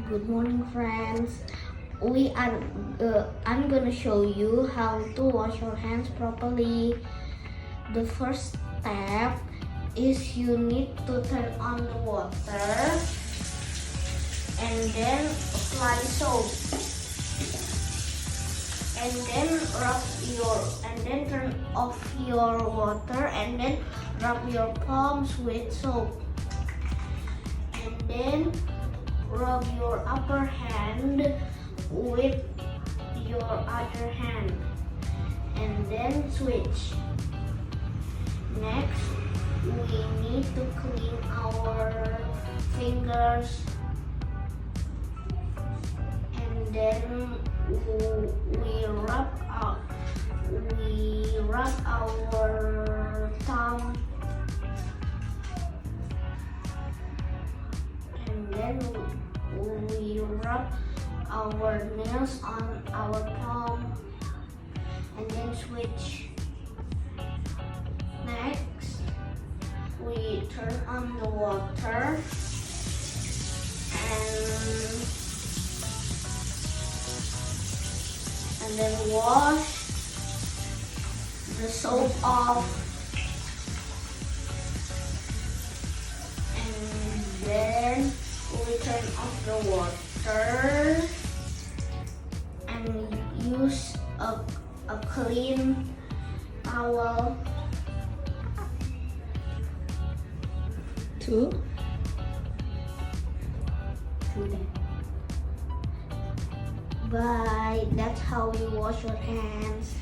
Good morning, friends. I'm gonna show you how to wash your hands properly. The first step is you need to turn on the water and then apply soap. And then turn off your water and then rub your palms with soap. And then rub your upper hand with your other hand and then switch. Next, we need to clean our fingers and then we rub our thumb and then we rub our nails on our palm and then switch. Next, we turn on the water and then wash the soap off, and then we turn off the water and use a clean towel to Bye. That's how you wash your hands.